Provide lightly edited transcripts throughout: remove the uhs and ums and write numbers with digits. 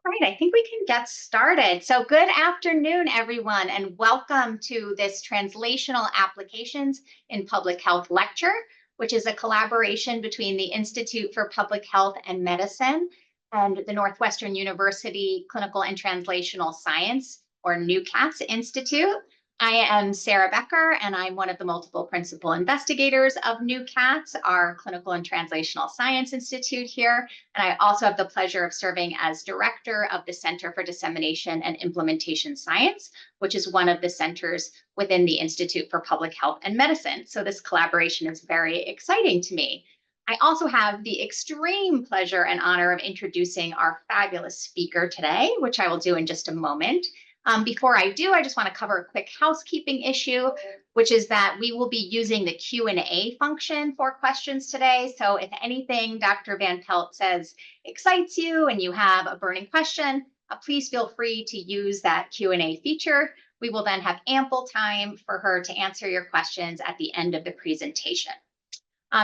Right, I think we can get started. So good afternoon, everyone, and welcome to this Translational Applications in Public Health lecture, which is a collaboration between the Institute for Public Health and Medicine and the Northwestern University Clinical and Translational Science, or NUCATS Institute. I am Sarah Becker, and I'm one of the multiple principal investigators of NUCATS, our Clinical and Translational Science Institute here. And I also have the pleasure of serving as director of the Center for Dissemination and Implementation Science, which is one of the centers within the Institute for Public Health and Medicine. So this collaboration is very exciting to me. I also have the extreme pleasure and honor of introducing our fabulous speaker today, which I will do in just a moment. Before I do, I just want to cover a quick housekeeping issue, which is that we will be using the Q&A function for questions today. So if anything Dr. Van Pelt says excites you and you have a burning question, please feel free to use that Q&A feature. We will then have ample time for her to answer your questions at the end of the presentation.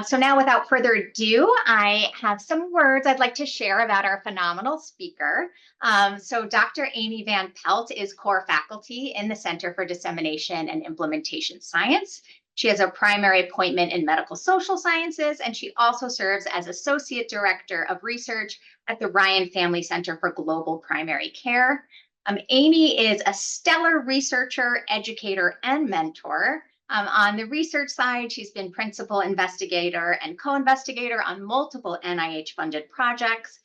So now, without further ado, I have some words I'd like to share about our phenomenal speaker. So Dr. Amy Van Pelt is core faculty in the Center for Dissemination and Implementation Science. She has a primary appointment in medical social sciences, and she also serves as Associate Director of Research at the Ryan Family Center for Global Primary Care. Amy is a stellar researcher, educator, and mentor. On the research side, she's been principal investigator and co-investigator on multiple NIH-funded projects,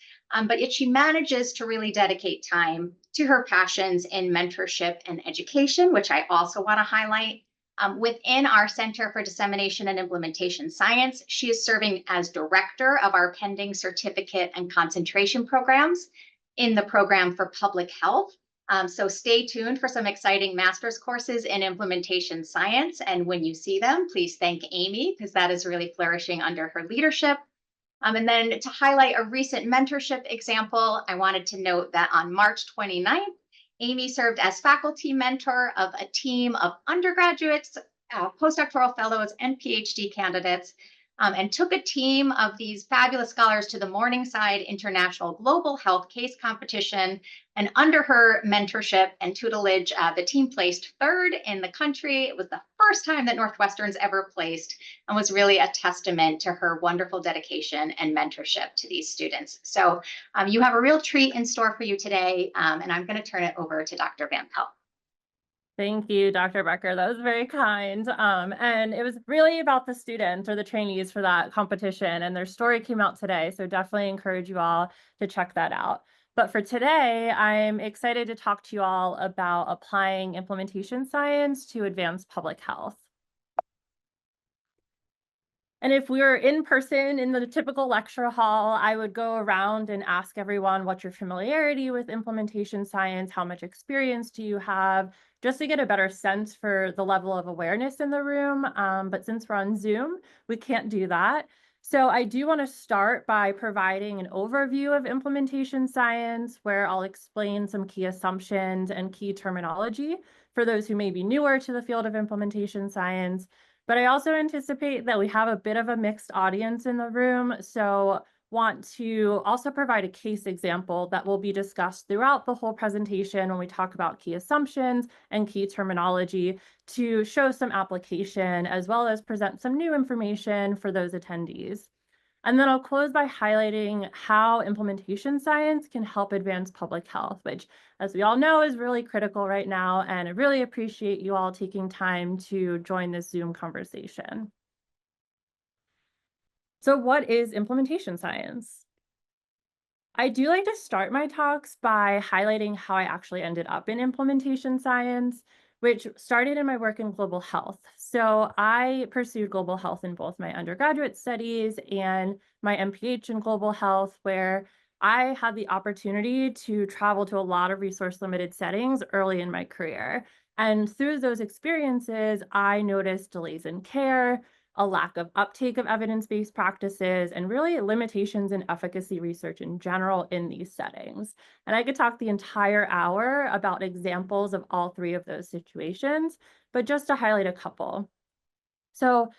but yet she manages to really dedicate time to her passions in mentorship and education, which I also want to highlight. Within our Center for Dissemination and Implementation Science, she is serving as director of our pending certificate and concentration programs in the program for public health. So stay tuned for some exciting master's courses in implementation science. And when you see them, please thank Amy, because that is really flourishing under her leadership. And then to highlight a recent mentorship example, I wanted to note that on March 29th, Amy served as faculty mentor of a team of undergraduates, postdoctoral fellows, and PhD candidates, and took a team of these fabulous scholars to the Morningside International Global Health Case Competition. And under her mentorship and tutelage, the team placed third in the country. It was the first time that Northwestern's ever placed, and was really a testament to her wonderful dedication and mentorship to these students. So you have a real treat in store for you today, and I'm going to turn it over to Dr. Van Pelt. Thank you, Dr. Becker. That was very kind. And it was really about the students or the trainees for that competition, and their story came out today. So definitely encourage you all to check that out. But for today, I'm excited to talk to you all about applying implementation science to advance public health. And if we were in person in the typical lecture hall, I would go around and ask everyone what's your familiarity with implementation science, how much experience do you have, just to get a better sense for the level of awareness in the room. But since we're on Zoom, we can't do that. So I do want to start by providing an overview of implementation science, where I'll explain some key assumptions and key terminology for those who may be newer to the field of implementation science. But I also anticipate that we have a bit of a mixed audience in the room, so want to also provide a case example that will be discussed throughout the whole presentation when we talk about key assumptions and key terminology to show some application, as well as present some new information for those attendees. And then I'll close by highlighting how implementation science can help advance public health, which, as we all know, is really critical right now. And I really appreciate you all taking time to join this Zoom conversation. So what is implementation science? I do like to start my talks by highlighting how I actually ended up in implementation science, which started in my work in global health. So I pursued global health in both my undergraduate studies and my MPH in global health, where I had the opportunity to travel to a lot of resource-limited settings early in my career. And through those experiences, I noticed delays in care, a lack of uptake of evidence-based practices, and really limitations in efficacy research in general in these settings. And I could talk the entire hour about examples of all three of those situations, but just to highlight a couple. So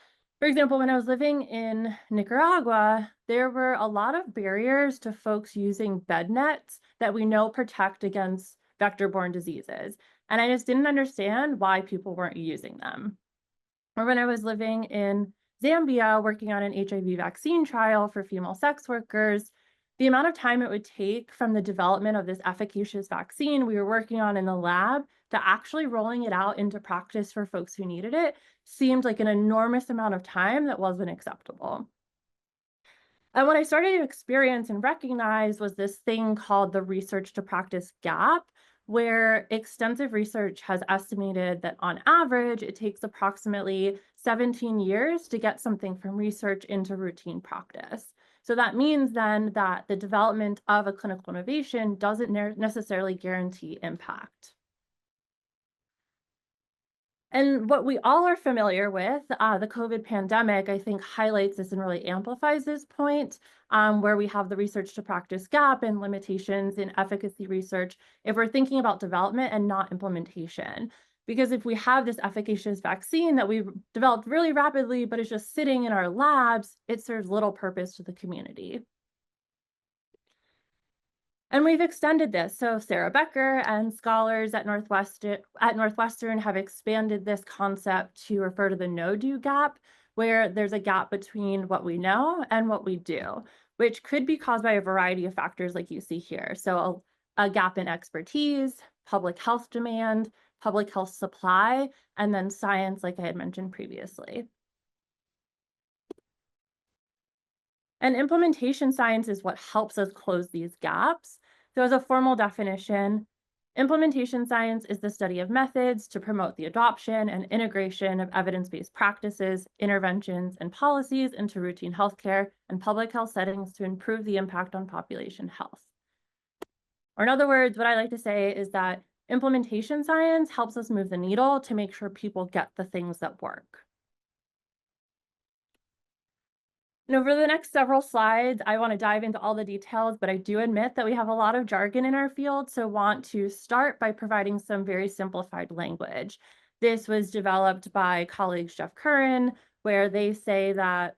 For example, when I was living in Nicaragua, there were a lot of barriers to folks using bed nets that we know protect against vector-borne diseases. And I just didn't understand why people weren't using them. Or when I was living in Zambia working on an HIV vaccine trial for female sex workers, the amount of time it would take from the development of this efficacious vaccine we were working on in the lab to actually rolling it out into practice for folks who needed it seemed like an enormous amount of time that wasn't acceptable. And what I started to experience and recognize was this thing called the research to practice gap, where extensive research has estimated that on average, it takes approximately 17 years to get something from research into routine practice. So that means then that the development of a clinical innovation doesn't necessarily guarantee impact. And what we all are familiar with, the COVID pandemic, I think highlights this and really amplifies this point, where we have the research to practice gap and limitations in efficacy research if we're thinking about development and not implementation. Because if we have this efficacious vaccine that we've developed really rapidly, but is just sitting in our labs, it serves little purpose to the community. And we've extended this. So Sarah Becker and scholars at Northwestern have expanded this concept to refer to the no-do gap, where there's a gap between what we know and what we do, which could be caused by a variety of factors like you see here. So a gap in expertise, public health demand, public health supply, and then science, like I had mentioned previously. And implementation science is what helps us close these gaps. So as a formal definition, implementation science is the study of methods to promote the adoption and integration of evidence-based practices, interventions, and policies into routine healthcare and public health settings to improve the impact on population health. Or in other words, what I like to say is that implementation science helps us move the needle to make sure people get the things that work. And over the next several slides, I want to dive into all the details, but I do admit that we have a lot of jargon in our field, so want to start by providing some very simplified language. This was developed by colleagues Jeff Curran, where they say that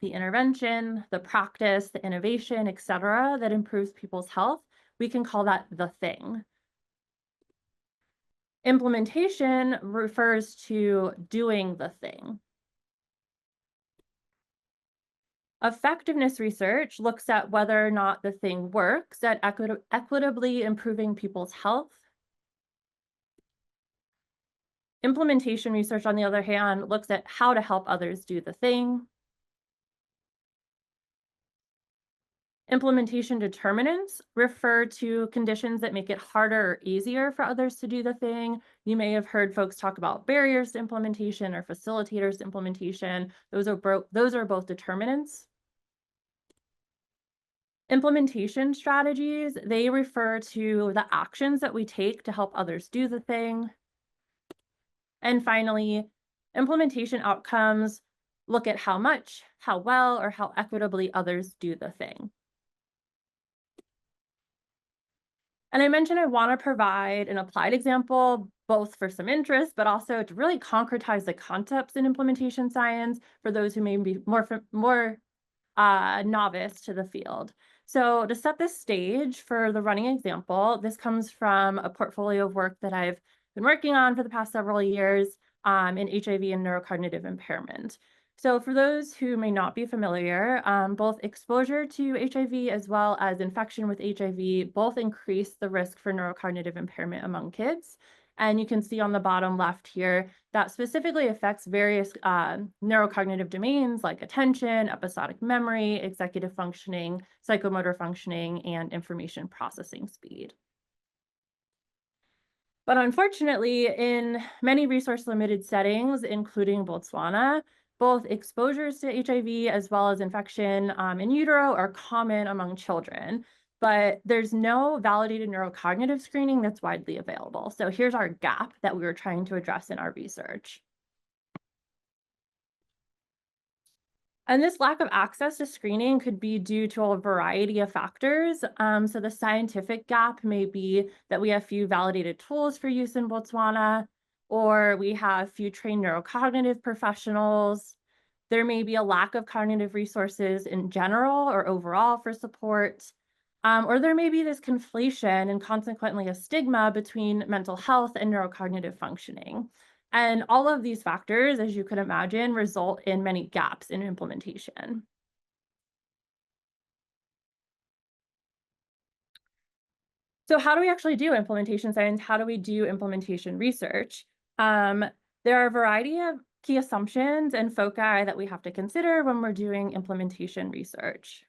the intervention, the practice, the innovation, et cetera, that improves people's health, we can call that the thing. Implementation refers to doing the thing. Effectiveness research looks at whether or not the thing works at equitably improving people's health. Implementation research, on the other hand, looks at how to help others do the thing. Implementation determinants refer to conditions that make it harder or easier for others to do the thing. You may have heard folks talk about barriers to implementation or facilitators to implementation. Those are both determinants. Implementation strategies, they refer to the actions that we take to help others do the thing. And finally, implementation outcomes look at how much, how well, or how equitably others do the thing. And I mentioned I want to provide an applied example, both for some interest, but also to really concretize the concepts in implementation science for those who may be more novice to the field. So to set the stage for the running example, this comes from a portfolio of work that I've been working on for the past several years in HIV and neurocognitive impairment. So for those who may not be familiar, both exposure to HIV as well as infection with HIV both increase the risk for neurocognitive impairment among kids. And you can see on the bottom left here that specifically affects various neurocognitive domains like attention, episodic memory, executive functioning, psychomotor functioning, and information processing speed. But unfortunately, in many resource-limited settings, including Botswana, both exposures to HIV as well as infection in utero are common among children, but there's no validated neurocognitive screening that's widely available. So here's our gap that we were trying to address in our research. And this lack of access to screening could be due to a variety of factors. So the scientific gap may be that we have few validated tools for use in Botswana, or we have few trained neurocognitive professionals. There may be a lack of cognitive resources in general or overall for support. Or there may be this conflation and consequently a stigma between mental health and neurocognitive functioning. And all of these factors, as you could imagine, result in many gaps in implementation. So how do we actually do implementation science? How do we do implementation research? Um, there are a variety of key assumptions and foci that we have to consider when we're doing implementation research.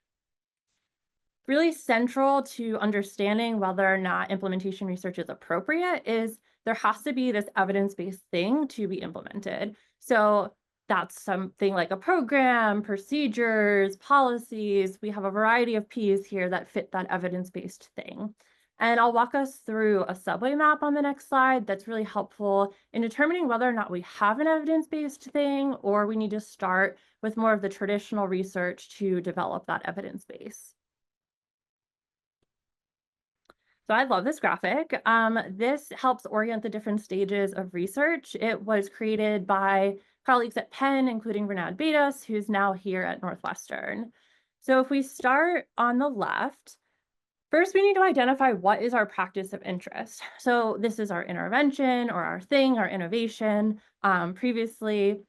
Really central to understanding whether or not implementation research is appropriate is there has to be this evidence-based thing to be implemented. So that's something like a program, procedures, policies. We have a variety of Ps here that fit that evidence-based thing. And I'll walk us through a subway map on the next slide that's really helpful in determining whether or not we have an evidence-based thing or we need to start with more of the traditional research to develop that evidence base. So I love this graphic. This helps orient the different stages of research. It was created by colleagues at Penn, including Renad Betas, who's now here at Northwestern. So if we start on the left, first we need to identify what is our practice of interest. So this is our intervention or our thing, our innovation. Previously,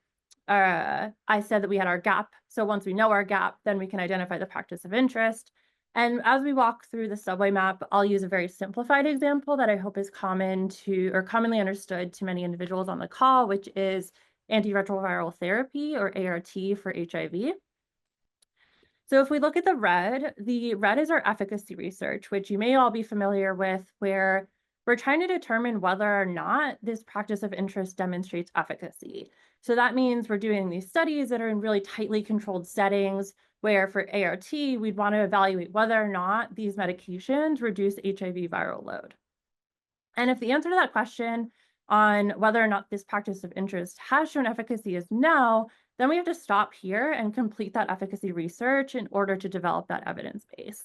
I said that we had our gap. So once we know our gap, then we can identify the practice of interest. And as we walk through the subway map, I'll use a very simplified example that I hope is common to or commonly understood to many individuals on the call, which is antiretroviral therapy or ART for HIV. So if we look at the red is our efficacy research, which you may all be familiar with, where we're trying to determine whether or not this practice of interest demonstrates efficacy. So that means we're doing these studies that are in really tightly controlled settings, where for ART, we'd want to evaluate whether or not these medications reduce HIV viral load. And if the answer to that question on whether or not this practice of interest has shown efficacy is no, then we have to stop here and complete that efficacy research in order to develop that evidence base.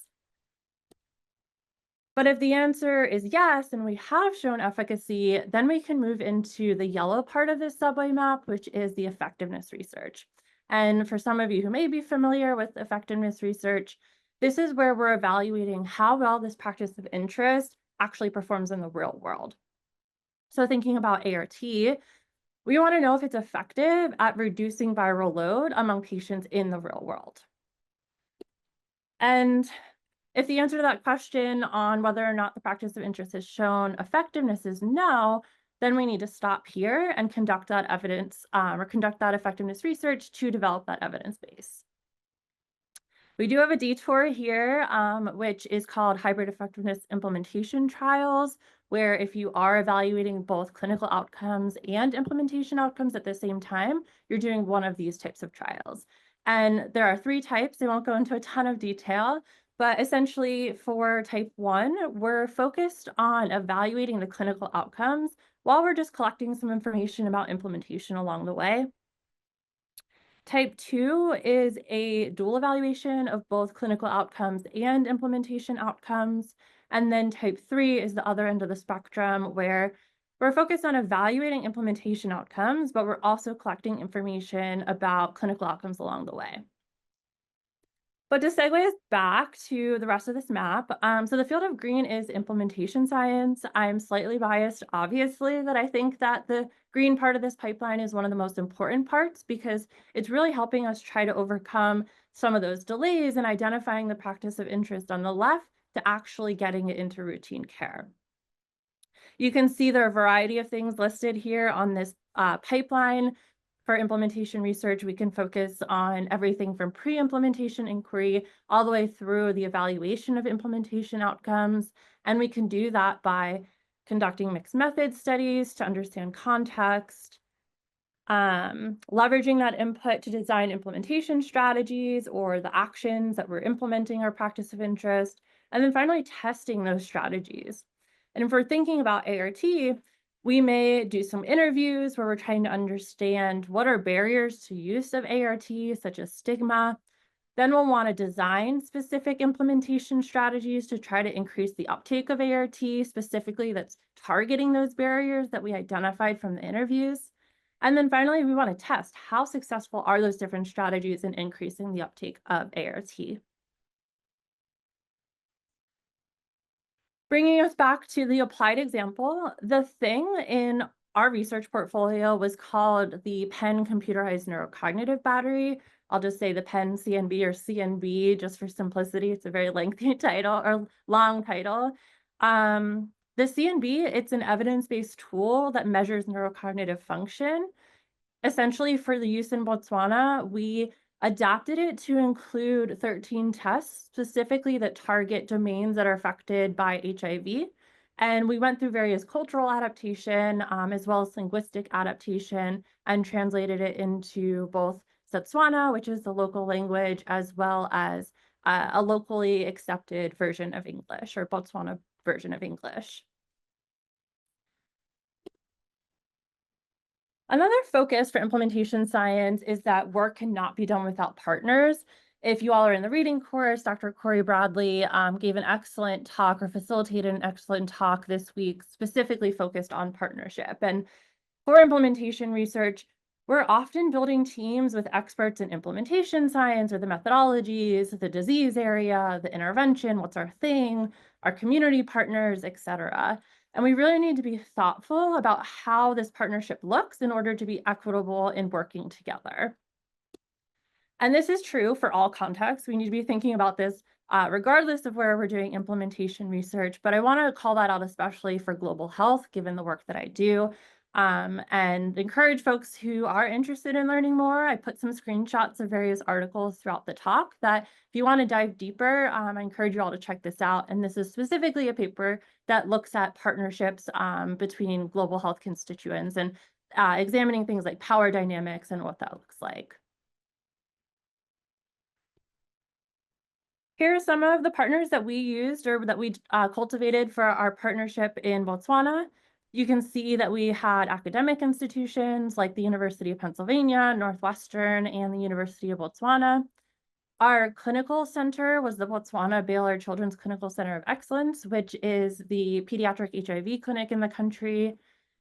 But if the answer is yes, and we have shown efficacy, then we can move into the yellow part of this subway map, which is the effectiveness research. And for some of you who may be familiar with effectiveness research, this is where we're evaluating how well this practice of interest actually performs in the real world. So thinking about ART, we want to know if it's effective at reducing viral load among patients in the real world. And if the answer to that question on whether or not the practice of interest has shown effectiveness is no, then we need to stop here and conduct that conduct that effectiveness research to develop that evidence base. We do have a detour here, which is called hybrid effectiveness implementation trials, where if you are evaluating both clinical outcomes and implementation outcomes at the same time, you're doing one of these types of trials. And there are 3 types. I won't go into a ton of detail, but essentially for type 1, we're focused on evaluating the clinical outcomes while we're just collecting some information about implementation along the way. Type 2 is a dual evaluation of both clinical outcomes and implementation outcomes. And then type 3 is the other end of the spectrum where we're focused on evaluating implementation outcomes, but we're also collecting information about clinical outcomes along the way. But to segue us back to the rest of this map, so the field of green is implementation science. I'm slightly biased, obviously, that I think that the green part of this pipeline is one of the most important parts because it's really helping us try to overcome some of those delays in identifying the practice of interest on the left to actually getting it into routine care. You can see there are a variety of things listed here on this pipeline. For implementation research, we can focus on everything from pre-implementation inquiry all the way through the evaluation of implementation outcomes. And we can do that by conducting mixed method studies to understand context, leveraging that input to design implementation strategies or the actions that we're implementing our practice of interest, and then finally testing those strategies. And if we're thinking about ART, we may do some interviews where we're trying to understand what are barriers to use of ART, such as stigma. Then we'll want to design specific implementation strategies to try to increase the uptake of ART, specifically that's targeting those barriers that we identified from the interviews. And then finally, we want to test how successful are those different strategies in increasing the uptake of ART. Bringing us back to the applied example, the thing in our research portfolio was called the Penn Computerized Neurocognitive Battery. I'll just say the Penn CNB or CNB just for simplicity. It's a very lengthy title or long title. The CNB, it's an evidence-based tool that measures neurocognitive function. Essentially, for the use in Botswana, we adapted it to include 13 tests, specifically that target domains that are affected by HIV. And we went through various cultural adaptation, as well as linguistic adaptation, and translated it into both Setswana, which is the local language, as well as a locally accepted version of English, or Botswana version of English. Another focus for implementation science is that work cannot be done without partners. If you all are in the reading course, Dr. Corey Bradley gave an excellent talk or facilitated an excellent talk this week, specifically focused on partnership. And for implementation research, we're often building teams with experts in implementation science or the methodologies, the disease area, the intervention, what's our thing, our community partners, et cetera. And we really need to be thoughtful about how this partnership looks in order to be equitable in working together. And this is true for all contexts. We need to be thinking about this regardless of where we're doing implementation research, but I want to call that out especially for global health, given the work that I do, and encourage folks who are interested in learning more. I put some screenshots of various articles throughout the talk that if you want to dive deeper, I encourage you all to check this out. And this is specifically a paper that looks at partnerships between global health constituents and examining things like power dynamics and what that looks like. Here are some of the partners that we used or that we cultivated for our partnership in Botswana. You can see that we had academic institutions like the University of Pennsylvania, Northwestern, and the University of Botswana. Our clinical center was the Botswana Baylor Children's Clinical Center of Excellence, which is the pediatric HIV clinic in the country.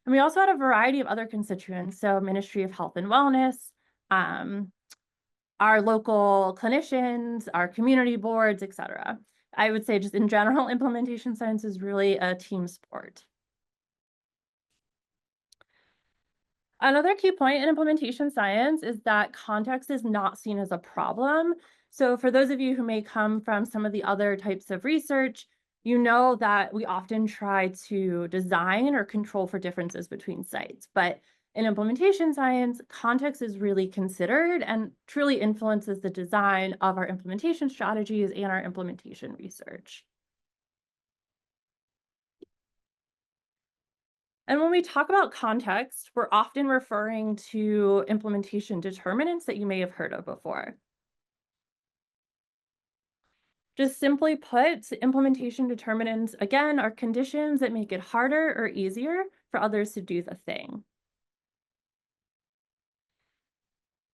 And we also had a variety of other constituents, so Ministry of Health and Wellness, our local clinicians, our community boards, et cetera. I would say just in general, implementation science is really a team sport. Another key point in implementation science is that context is not seen as a problem. So for those of you who may come from some of the other types of research, you know that we often try to design or control for differences between sites. But in implementation science, context is really considered and truly influences the design of our implementation strategies and our implementation research. And when we talk about context, we're often referring to implementation determinants that you may have heard of before. Just simply put, implementation determinants, again, are conditions that make it harder or easier for others to do the thing.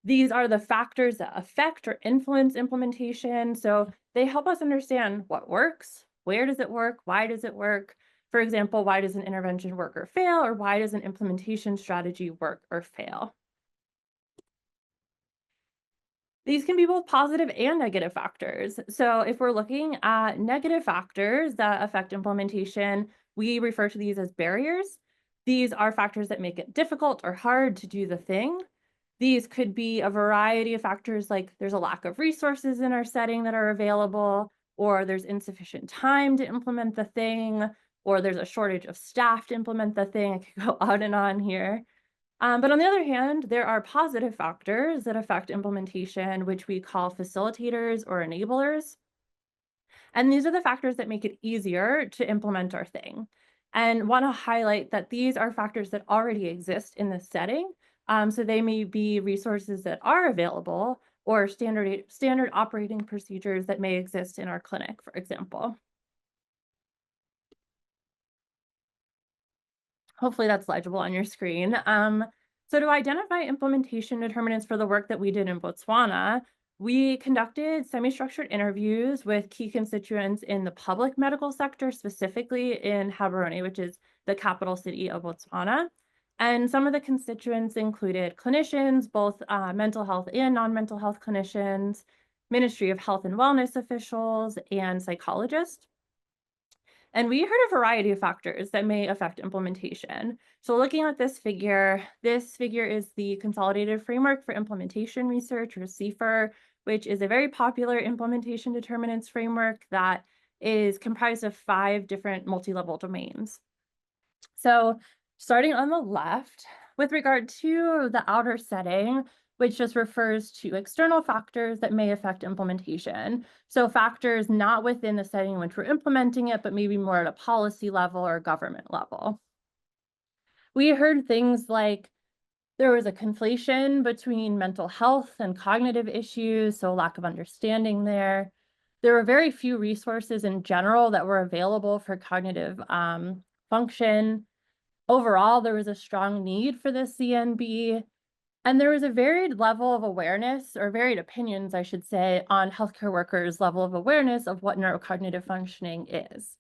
These are the factors that affect or influence implementation. So they help us understand what works, where does it work, why does it work? For example, why does an intervention work or fail, or why does an implementation strategy work or fail? These can be both positive and negative factors. So if we're looking at negative factors that affect implementation, we refer to these as barriers. These are factors that make it difficult or hard to do the thing. These could be a variety of factors like there's a lack of resources in our setting that are available, or there's insufficient time to implement the thing, or there's a shortage of staff to implement the thing. I could go on and on here. But on the other hand, there are positive factors that affect implementation, which we call facilitators or enablers. And these are the factors that make it easier to implement our thing. And want to highlight that these are factors that already exist in this setting. So they may be resources that are available or standard operating procedures that may exist in our clinic, for example. Hopefully that's legible on your screen. So to identify implementation determinants for the work that we did in Botswana, we conducted semi-structured interviews with key constituents in the public medical sector, specifically in Gaborone, which is the capital city of Botswana. And some of the constituents included clinicians, both mental health and non-mental health clinicians, Ministry of Health and Wellness officials, and psychologists. And we heard a variety of factors that may affect implementation. So looking at this figure is the Consolidated Framework for Implementation Research, or CFIR, which is a very popular implementation determinants framework that is comprised of 5 different multi-level domains. So starting on the left, with regard to the outer setting, which just refers to external factors that may affect implementation. So factors not within the setting in which we're implementing it, but maybe more at a policy level or government level. We heard things like there was a conflation between mental health and cognitive issues, so lack of understanding there. There were very few resources in general that were available for cognitive function. Overall, there was a strong need for the CNB, and there was a varied level of awareness, or varied opinions, I should say, on healthcare workers' level of awareness of what neurocognitive functioning is.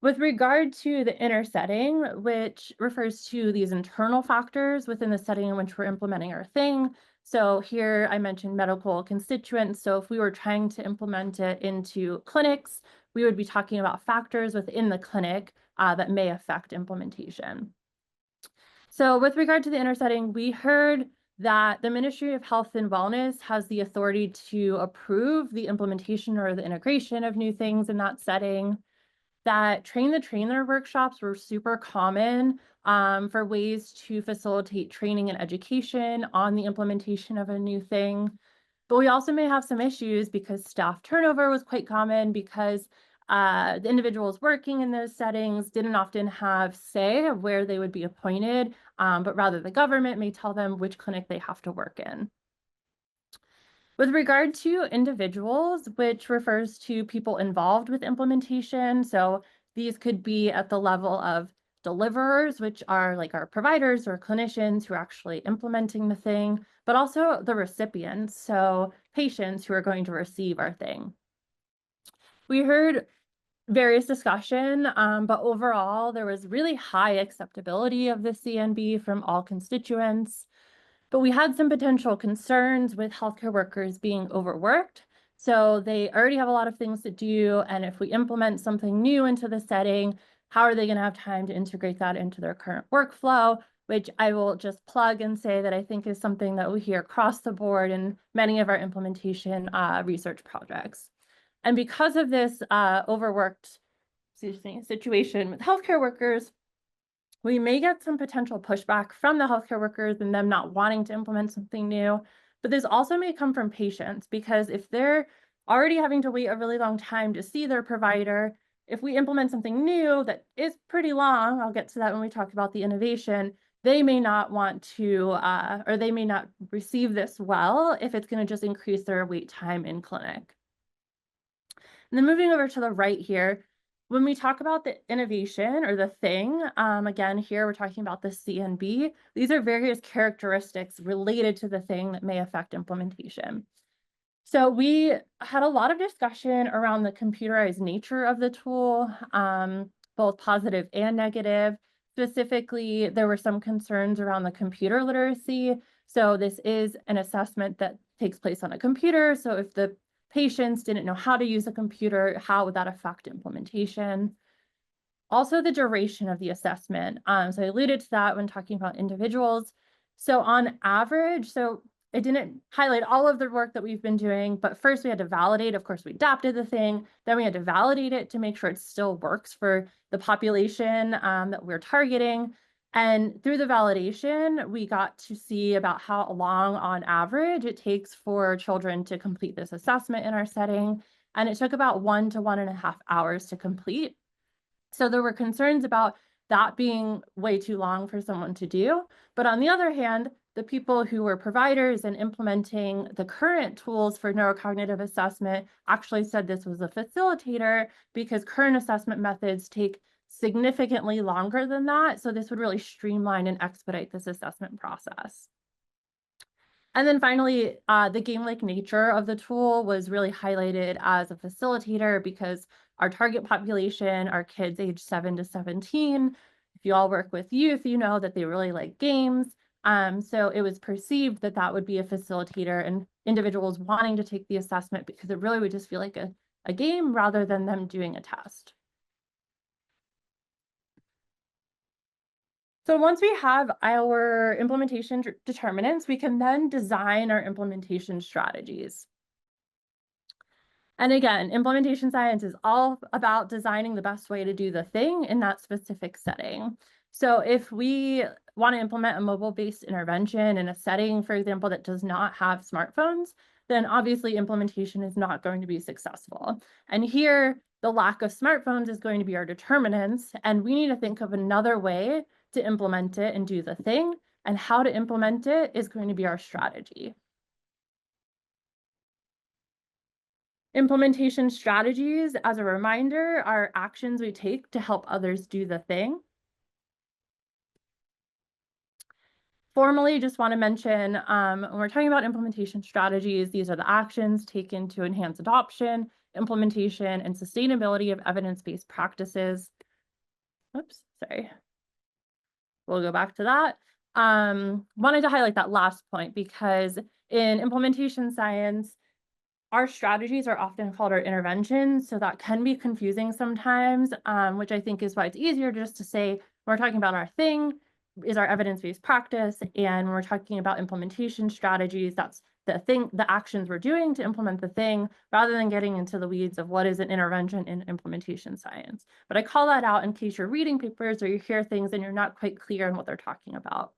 With regard to the inner setting, which refers to these internal factors within the setting in which we're implementing our thing. So here I mentioned medical constituents. So if we were trying to implement it into clinics, we would be talking about factors within the clinic that may affect implementation. So with regard to the inner setting, we heard that the Ministry of Health and Wellness has the authority to approve the implementation or the integration of new things in that setting. That train the trainer workshops were super common for ways to facilitate training and education on the implementation of a new thing. But we also may have some issues because staff turnover was quite common, because the individuals working in those settings didn't often have say of where they would be appointed, but rather the government may tell them which clinic they have to work in. With regard to individuals, which refers to people involved with implementation, so these could be at the level of deliverers, which are like our providers or clinicians who are actually implementing the thing, but also the recipients, so patients who are going to receive our thing. We heard various discussion, but overall, there was really high acceptability of the CNB from all constituents. But we had some potential concerns with healthcare workers being overworked. So they already have a lot of things to do. And if we implement something new into the setting, how are they going to have time to integrate that into their current workflow? Which I will just plug and say that I think is something that we hear across the board in many of our implementation research projects. And because of this overworked situation with healthcare workers, we may get some potential pushback from the healthcare workers and them not wanting to implement something new. But this also may come from patients, because if they're already having to wait a really long time to see their provider, if we implement something new that is pretty long, I'll get to that when we talk about the innovation, they may not want to, or they may not receive this well if it's going to just increase their wait time in clinic. And then moving over to the right here, when we talk about the innovation or the thing, again, here we're talking about the CNB. These are various characteristics related to the thing that may affect implementation. So we had a lot of discussion around the computerized nature of the tool, both positive and negative. Specifically, there were some concerns around the computer literacy. So this is an assessment that takes place on a computer. So if the patients didn't know how to use a computer, how would that affect implementation? Also, the duration of the assessment. So I alluded to that when talking about individuals. So on average, so it didn't highlight all of the work that we've been doing, but first we had to validate. Of course, we adapted the thing. Then we had to validate it to make sure it still works for the population that we're targeting. And through the validation, we got to see about how long on average it takes for children to complete this assessment in our setting. And it took about 1 to 1.5 hours to complete. So there were concerns about that being way too long for someone to do. But on the other hand, the people who were providers and implementing the current tools for neurocognitive assessment actually said this was a facilitator, because current assessment methods take significantly longer than that. So this would really streamline and expedite this assessment process. And then finally, the game-like nature of the tool was really highlighted as a facilitator, because our target population are kids aged 7 to 17. If If you all work with youth, you know that they really like games. So it was perceived that that would be a facilitator and individuals wanting to take the assessment because it really would just feel like a game rather than them doing a test. So once we have our implementation determinants, we can then design our implementation strategies. And again, implementation science is all about designing the best way to do the thing in that specific setting. So if we want to implement a mobile-based intervention in a setting, for example, that does not have smartphones, then obviously implementation is not going to be successful. And here, the lack of smartphones is going to be our determinants, and we need to think of another way to implement it and do the thing, and how to implement it is going to be our strategy. Implementation strategies, as a reminder, are actions we take to help others do the thing. Formally, just want to mention, when we're talking about implementation strategies, these are the actions taken to enhance adoption, implementation, and sustainability of evidence-based practices. Oops, sorry. We'll go back to that. Wanted to highlight that last point because in implementation science, our strategies are often called our interventions, so that can be confusing sometimes, which I think is why it's easier just to say when we're talking about our thing is our evidence-based practice, and when we're talking about implementation strategies, that's the thing, the actions we're doing to implement the thing, rather than getting into the weeds of what is an intervention in implementation science. But I call that out in case you're reading papers or you hear things and you're not quite clear on what they're talking about.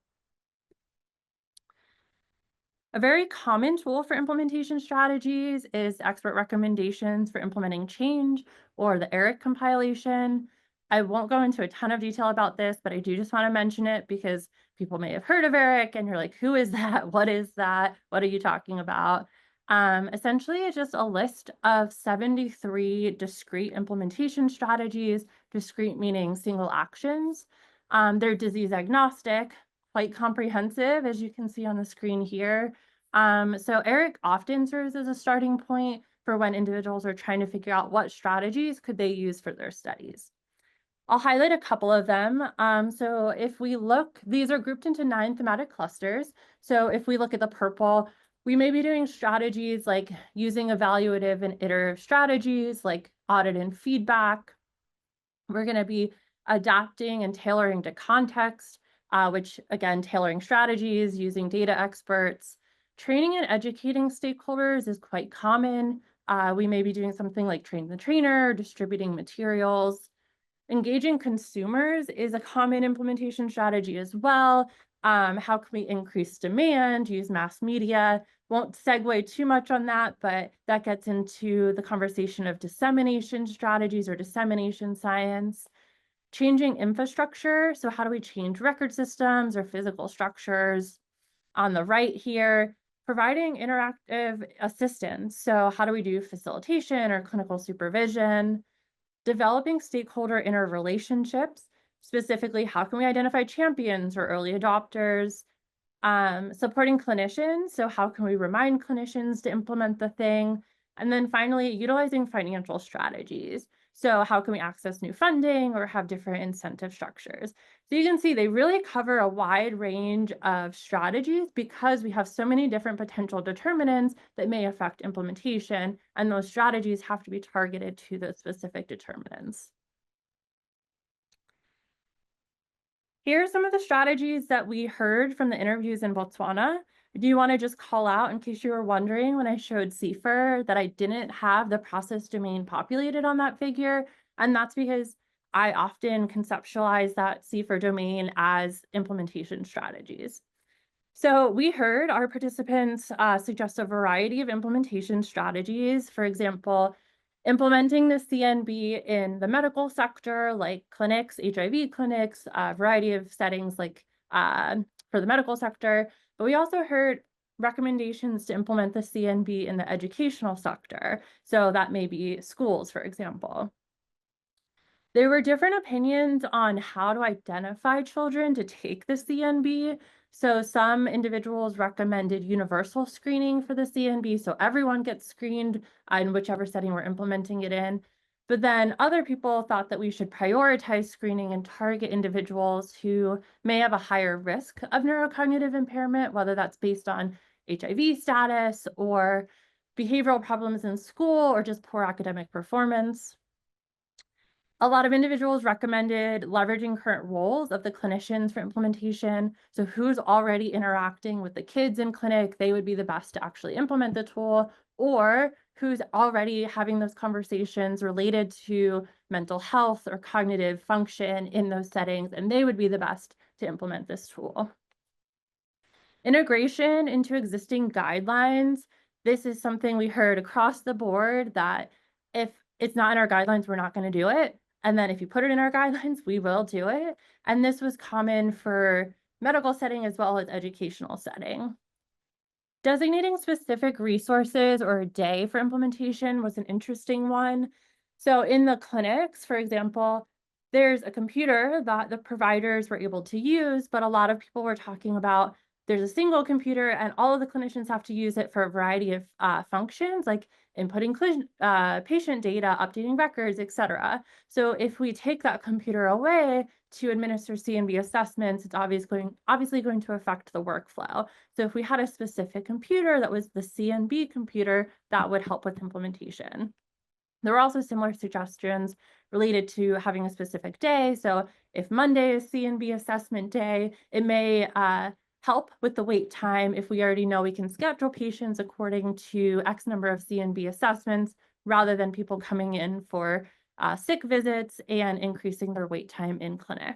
A very common tool for implementation strategies is expert recommendations for implementing change, or the ERIC compilation. I won't go into a ton of detail about this, but I do just want to mention it because people may have heard of ERIC and you're like, who is that? What is that? What are you talking about? Essentially, it's just a list of 73 discrete implementation strategies, discrete meaning single actions. They're disease agnostic, quite comprehensive, as you can see on the screen here. So ERIC often serves as a starting point for when individuals are trying to figure out what strategies could they use for their studies. I'll highlight a couple of them. So if we look, these are grouped into 9 thematic clusters. So if we look at the purple, we may be doing strategies like using evaluative and iterative strategies like audit and feedback. We're going to be adapting and tailoring to context, which again, tailoring strategies, using data experts. Training and educating stakeholders is quite common. We may be doing something like train the trainer, distributing materials. Engaging consumers is a common implementation strategy as well. How can we increase demand, use mass media? Won't segue too much on that, but that gets into the conversation of dissemination strategies or dissemination science. Changing infrastructure, so how do we change record systems or physical structures? On the right here, providing interactive assistance. So how do we do facilitation or clinical supervision? Developing stakeholder interrelationships, specifically how can we identify champions or early adopters? Supporting clinicians, so how can we remind clinicians to implement the thing? And then finally, utilizing financial strategies. So how can we access new funding or have different incentive structures? So you can see they really cover a wide range of strategies because we have so many different potential determinants that may affect implementation, and those strategies have to be targeted to the specific determinants. Here are some of the strategies that we heard from the interviews in Botswana. Do you want to just call out, in case you were wondering when I showed CIFR, that I didn't have the process domain populated on that figure? And that's because I often conceptualize that CIFR domain as implementation strategies. So we heard our participants suggest a variety of implementation strategies. For example, implementing the CNB in the medical sector, like clinics, HIV clinics, a variety of settings like for the medical sector. But we also heard recommendations to implement the CNB in the educational sector. So that may be schools, for example. There were different opinions on how to identify children to take the CNB. So some individuals recommended universal screening for the CNB, so everyone gets screened in whichever setting we're implementing it in. But then other people thought that we should prioritize screening and target individuals who may have a higher risk of neurocognitive impairment, whether that's based on HIV status or behavioral problems in school or just poor academic performance. A lot of individuals recommended leveraging current roles of the clinicians for implementation. So who's already interacting with the kids in clinic, they would be the best to actually implement the tool, or who's already having those conversations related to mental health or cognitive function in those settings, and they would be the best to implement this tool. Integration into existing guidelines. This is something we heard across the board that if it's not in our guidelines, we're not going to do it. And then if you put it in our guidelines, we will do it. And this was common for medical setting as well as educational setting. Designating specific resources or a day for implementation was an interesting one. So in the clinics, for example, there's a computer that the providers were able to use, but a lot of people were talking about there's a single computer and all of the clinicians have to use it for a variety of functions like inputting patient data, updating records, etc. So if we take that computer away to administer C&B assessments, it's obviously going to affect the workflow. So if we had a specific computer that was the C&B computer, that would help with implementation. There were also similar suggestions related to having a specific day. So if Monday is C&B assessment day, it may help with the wait time if we already know we can schedule patients according to X number of C&B assessments rather than people coming in for sick visits and increasing their wait time in clinic.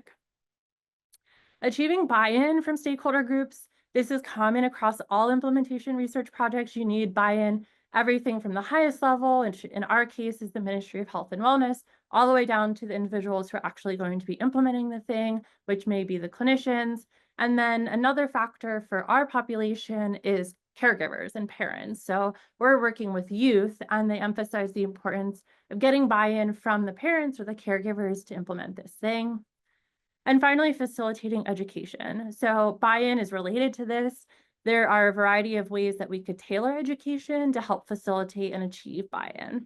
Achieving buy-in from stakeholder groups. This is common across all implementation research projects. You need buy-in, everything from the highest level, in our case is the Ministry of Health and Wellness, all the way down to the individuals who are actually going to be implementing the thing, which may be the clinicians. And then another factor for our population is caregivers and parents. So we're working with youth, and they emphasize the importance of getting buy-in from the parents or the caregivers to implement this thing. And finally, facilitating education. So buy-in is related to this. There are a variety of ways that we could tailor education to help facilitate and achieve buy-in.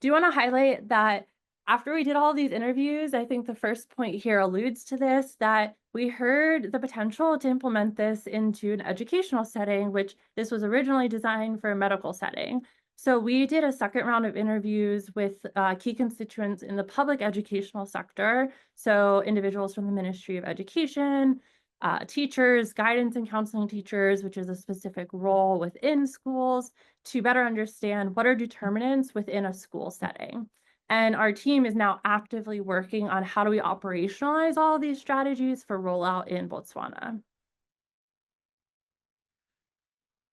Do you want to highlight that after we did all these interviews, I think the first point here alludes to this, that we heard the potential to implement this into an educational setting, which this was originally designed for a medical setting. So we did a second round of interviews with key constituents in the public educational sector. So individuals from the Ministry of Education, teachers, guidance and counseling teachers, which is a specific role within schools, to better understand what are determinants within a school setting. And our team is now actively working on how do we operationalize all of these strategies for rollout in Botswana.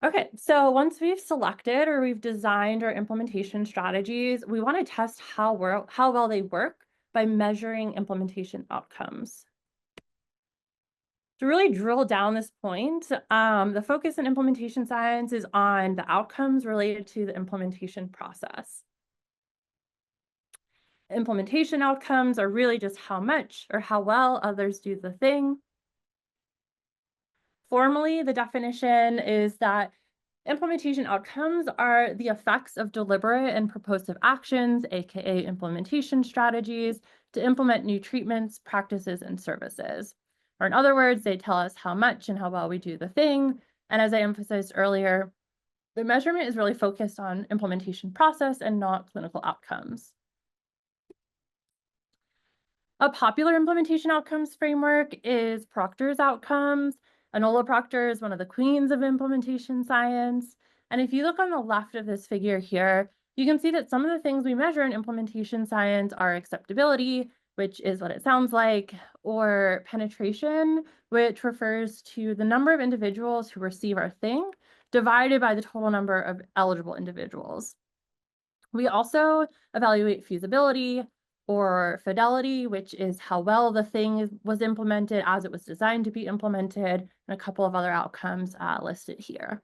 Okay, so once we've selected or we've designed our implementation strategies, we want to test how well they work by measuring implementation outcomes. To really drill down this point, the focus in implementation science is on the outcomes related to the implementation process. Implementation outcomes are really just how much or how well others do the thing. Formally, the definition is that implementation outcomes are the effects of deliberate and propositive actions, aka implementation strategies, to implement new treatments, practices, and services. Or in other words, they tell us how much and how well we do the thing. And as I emphasized earlier, the measurement is really focused on implementation process and not clinical outcomes. A popular implementation outcomes framework is Proctor's outcomes. Enola Proctor is one of the queens of implementation science. And if you look on the left of this figure here, you can see that some of the things we measure in implementation science are acceptability, which is what it sounds like, or penetration, which refers to the number of individuals who receive our thing divided by the total number of eligible individuals. We also evaluate feasibility or fidelity, which is how well the thing was implemented as it was designed to be implemented, and a couple of other outcomes listed here.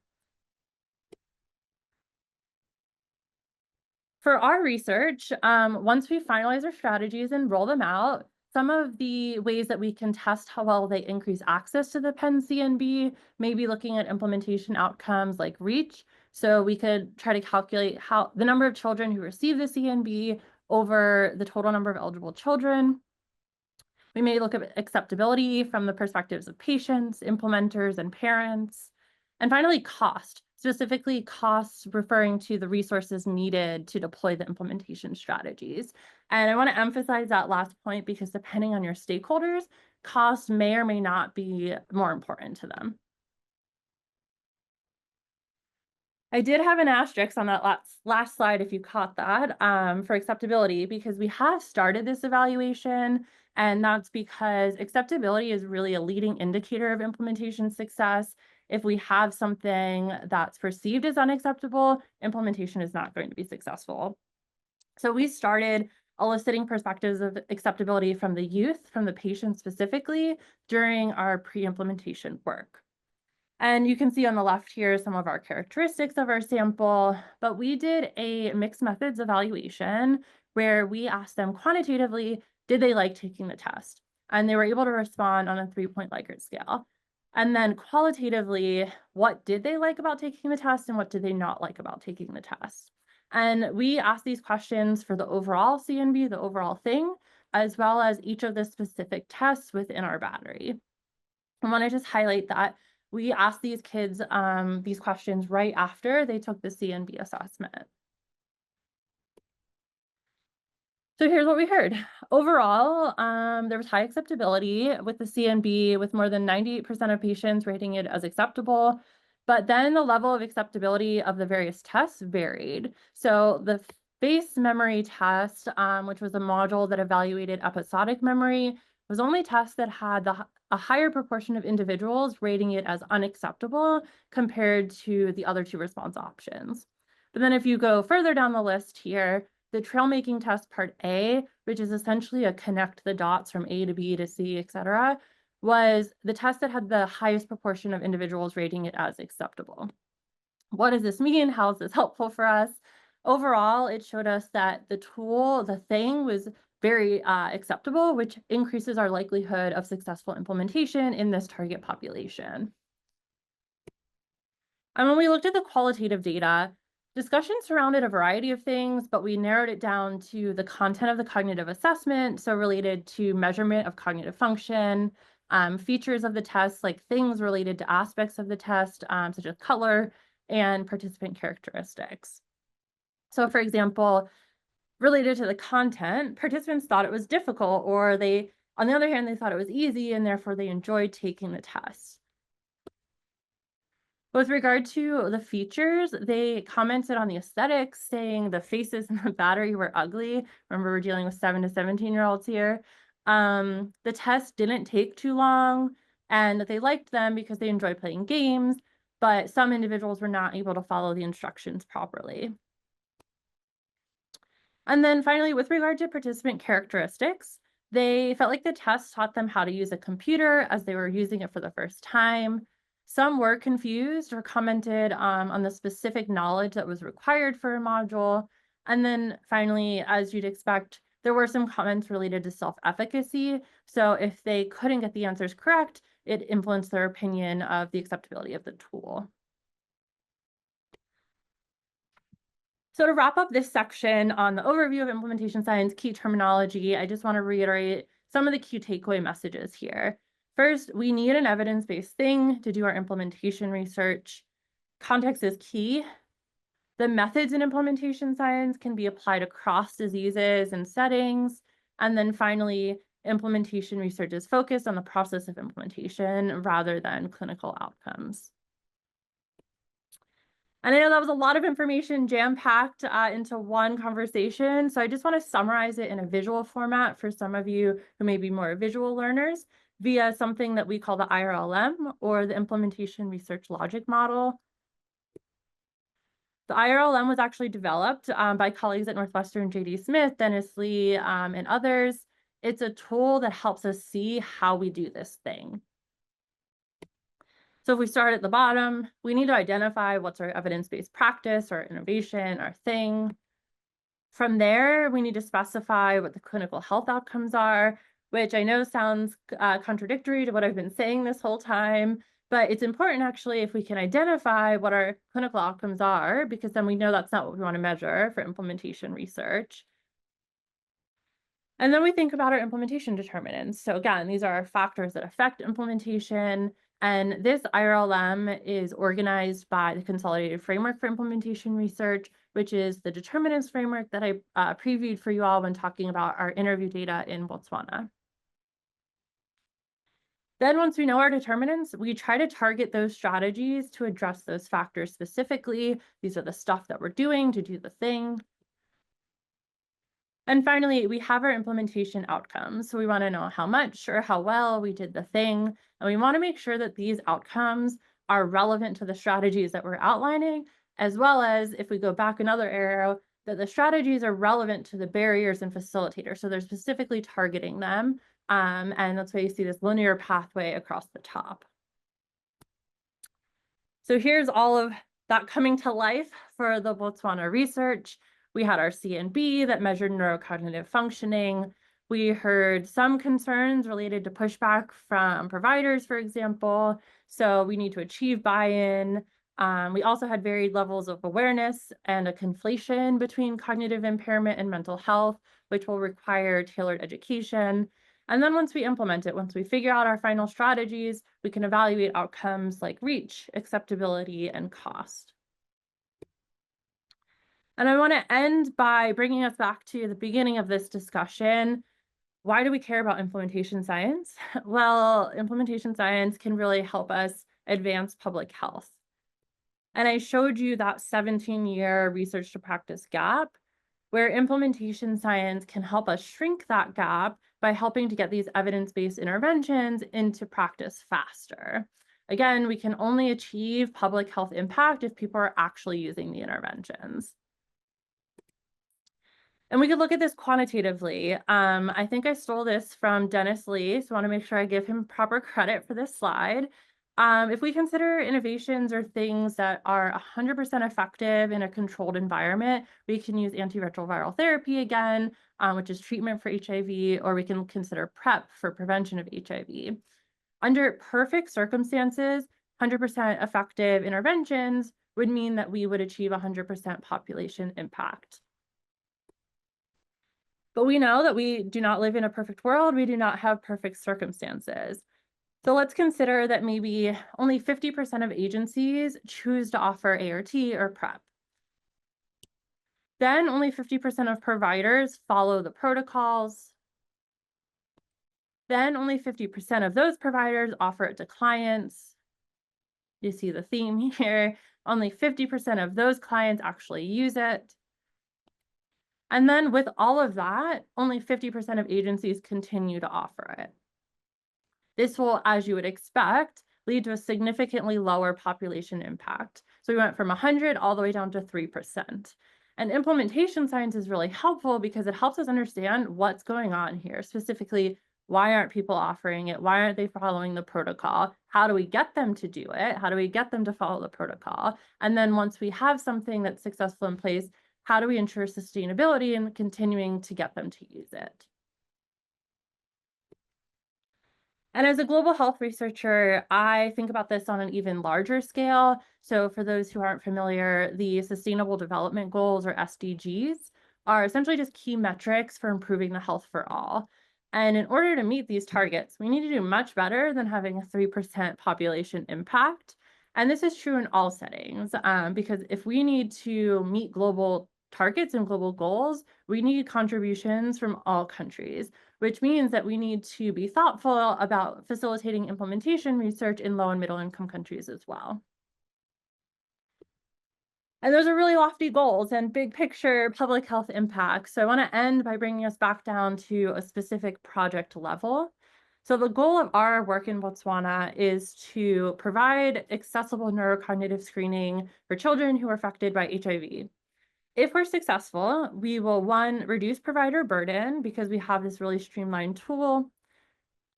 For our research, once we finalize our strategies and roll them out, some of the ways that we can test how well they increase access to the PEN CNB may be looking at implementation outcomes like reach. So we could try to calculate how the number of children who receive the CNB over the total number of eligible children. We may look at acceptability from the perspectives of patients, implementers, and parents. And finally, cost, specifically costs referring to the resources needed to deploy the implementation strategies. And I want to emphasize that last point because depending on your stakeholders, cost may or may not be more important to them. I did have an asterisk on that last slide, if you caught that, for acceptability, because we have started this evaluation, and that's because acceptability is really a leading indicator of implementation success. If we have something that's perceived as unacceptable, implementation is not going to be successful. So we started eliciting perspectives of acceptability from the youth, from the patients specifically, during our pre-implementation work. And you can see on the left here some of our characteristics of our sample, but we did a mixed methods evaluation where we asked them quantitatively, did they like taking the test? And they were able to respond on a 3-point Likert scale. And then qualitatively, what did they like about taking the test and what did they not like about taking the test? And we asked these questions for the overall CNB, the overall thing, as well as each of the specific tests within our battery. I want to just highlight that we asked these kids these questions right after they took the CNB assessment. So here's what we heard. Overall, there was high acceptability with the CNB, with more than 98% of patients rating it as acceptable. But then the level of acceptability of the various tests varied. So the face memory test, which was a module that evaluated episodic memory, was only a test that had a higher proportion of individuals rating it as unacceptable compared to the other two response options. But then if you go further down the list here, the trail making test part A, which is essentially a connect the dots from A to B to C, et cetera, was the test that had the highest proportion of individuals rating it as acceptable. What does this mean? How is this helpful for us? Overall, it showed us that the tool, the thing, was very acceptable, which increases our likelihood of successful implementation in this target population. And when we looked at the qualitative data, discussion surrounded a variety of things, but we narrowed it down to the content of the cognitive assessment, so related to measurement of cognitive function, features of the test, like things related to aspects of the test, such as color and participant characteristics. So for example, related to the content, participants thought it was difficult, or they, on the other hand, they thought it was easy and therefore they enjoyed taking the test. With regard to the features, they commented on the aesthetics, saying the faces in the battery were ugly. Remember, we're dealing with 7 to 17-year-olds here. The test didn't take too long, and that they liked them because they enjoyed playing games, but some individuals were not able to follow the instructions properly. And then finally, with regard to participant characteristics, they felt like the test taught them how to use a computer as they were using it for the first time. Some were confused or commented on the specific knowledge that was required for a module. And then finally, as you'd expect, there were some comments related to self-efficacy. So if they couldn't get the answers correct, it influenced their opinion of the acceptability of the tool. So to wrap up this section on the overview of implementation science key terminology, I just want to reiterate some of the key takeaway messages here. First, we need an evidence-based thing to do our implementation research. Context is key. The methods in implementation science can be applied across diseases and settings. And then finally, implementation research is focused on the process of implementation rather than clinical outcomes. And I know that was a lot of information jam-packed into one conversation. So I just want to summarize it in a visual format for some of you who may be more visual learners via something that we call the IRLM, or the Implementation Research Logic Model. The IRLM was actually developed by colleagues at Northwestern, J.D. Smith, Dennis Lee, and others. It's a tool that helps us see how we do this thing. So if we start at the bottom, we need to identify what's our evidence-based practice, our innovation, our thing. From there, we need to specify what the clinical health outcomes are, which I know sounds contradictory to what I've been saying this whole time, But it's important actually if we can identify what our clinical outcomes are, because then we know that's not what we want to measure for implementation research. And then we think about our implementation determinants. So again, these are our factors that affect implementation. And this IRLM is organized by the Consolidated Framework for Implementation Research, which is the determinants framework that I previewed for you all when talking about our interview data in Botswana. Then once we know our determinants, we try to target those strategies to address those factors specifically. These are the stuff that we're doing to do the thing. And finally, we have our implementation outcomes. So we want to know how much or how well we did the thing. And we want to make sure that these outcomes are relevant to the strategies that we're outlining, as well as, if we go back another arrow, that the strategies are relevant to the barriers and facilitators. So they're specifically targeting them. And that's why you see this linear pathway across the top. So here's all of that coming to life for the Botswana research. We had our CNB that measured neurocognitive functioning. We heard some concerns related to pushback from providers, for example. So we need to achieve buy-in. We also had varied levels of awareness and a conflation between cognitive impairment and mental health, which will require tailored education. And then once we implement it, once we figure out our final strategies, we can evaluate outcomes like reach, acceptability, and cost. And I want to end by bringing us back to the beginning of this discussion. Why do we care about implementation science? Well, implementation science can really help us advance public health. And I showed you that 17-year research to practice gap, where implementation science can help us shrink that gap by helping to get these evidence-based interventions into practice faster. Again, we can only achieve public health impact if people are actually using the interventions. And we could look at this quantitatively. I think I stole this from Dennis Lee, so I want to make sure I give him proper credit for this slide. If we consider innovations or things that are 100% effective in a controlled environment, we can use antiretroviral therapy again, which is treatment for HIV, or we can consider PrEP for prevention of HIV. Under perfect circumstances, 100% effective interventions would mean that we would achieve 100% population impact. But we know that we do not live in a perfect world. We do not have perfect circumstances. So let's consider that maybe only 50% of agencies choose to offer ART or PrEP. Then only 50% of providers follow the protocols. Then only 50% of those providers offer it to clients. You see the theme here. Only 50% of those clients actually use it. And then with all of that, only 50% of agencies continue to offer it. This will, as you would expect, lead to a significantly lower population impact. So we went from 100 all the way down to 3%. And implementation science is really helpful because it helps us understand what's going on here. Specifically, why aren't people offering it? Why aren't they following the protocol? How do we get them to do it? How do we get them to follow the protocol? And then once we have something that's successful in place, how do we ensure sustainability and continuing to get them to use it? And as a global health researcher, I think about this on an even larger scale. So for those who aren't familiar, the Sustainable Development Goals, or SDGs, are essentially just key metrics for improving the health for all. And in order to meet these targets, we need to do much better than having a 3% population impact. And this is true in all settings, because if we need to meet global targets and global goals, we need contributions from all countries, which means that we need to be thoughtful about facilitating implementation research in low and middle income countries as well. And those are really lofty goals and big picture public health impact. So I want to end by bringing us back down to a specific project level. So the goal of our work in Botswana is to provide accessible neurocognitive screening for children who are affected by HIV. If we're successful, we will, 1, reduce provider burden because we have this really streamlined tool.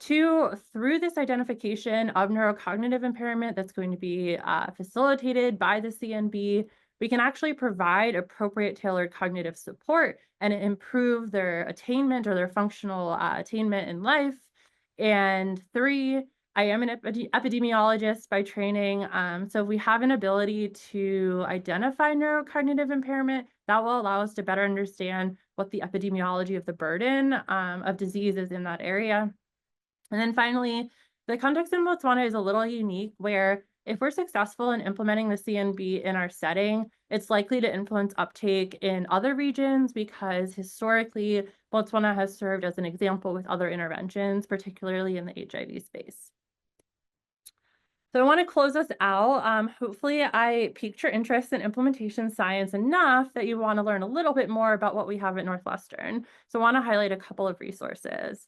2, through this identification of neurocognitive impairment that's going to be facilitated by the CNB, we can actually provide appropriate tailored cognitive support and improve their attainment or their functional attainment in life. And 3, I am an epidemiologist by training. So if we have an ability to identify neurocognitive impairment, that will allow us to better understand what the epidemiology of the burden of disease is in that area. And then finally, the context in Botswana is a little unique where if we're successful in implementing the CNB in our setting, it's likely to influence uptake in other regions because historically, Botswana has served as an example with other interventions, particularly in the HIV space. So I want to close us out. Hopefully I piqued your interest in implementation science enough that you want to learn a little bit more about what we have at Northwestern. So I want to highlight a couple of resources.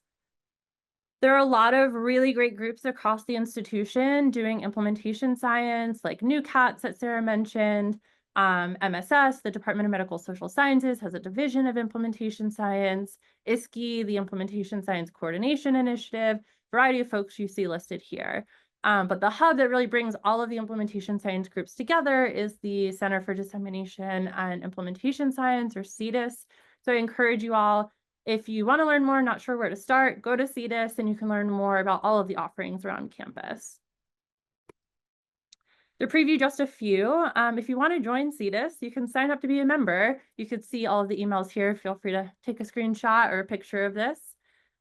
There are a lot of really great groups across the institution doing implementation science, like NUCATS that Sarah mentioned. MSS, the Department of Medical Social Sciences, has a division of implementation science. ISKI, the Implementation Science Coordination Initiative, variety of folks you see listed here. But the hub that really brings all of the implementation science groups together is the Center for Dissemination and Implementation Science, or CDIS. So I encourage you all, if you want to learn more, not sure where to start, go to CDIS and you can learn more about all of the offerings around campus. To preview just a few, if you want to join CDIS, you can sign up to be a member. You could see all of the emails here. Feel free to take a screenshot or a picture of this.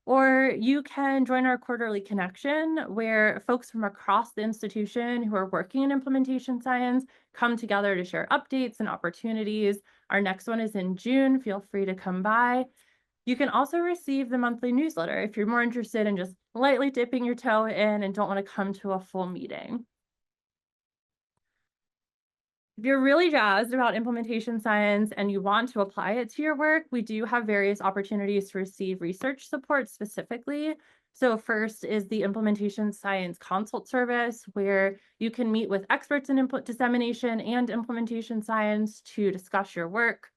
Or you can join our quarterly connection where folks from across the institution who are working in implementation science come together to share updates and opportunities. Our next one is in June. Feel free to come by. You can also receive the monthly newsletter if you're more interested in just lightly dipping your toe in and don't want to come to a full meeting. If you're really jazzed about implementation science and you want to apply it to your work, we do have various opportunities to receive research support specifically. So first is the Implementation Science Consult Service, where you can meet with experts in dissemination and implementation science to discuss your work.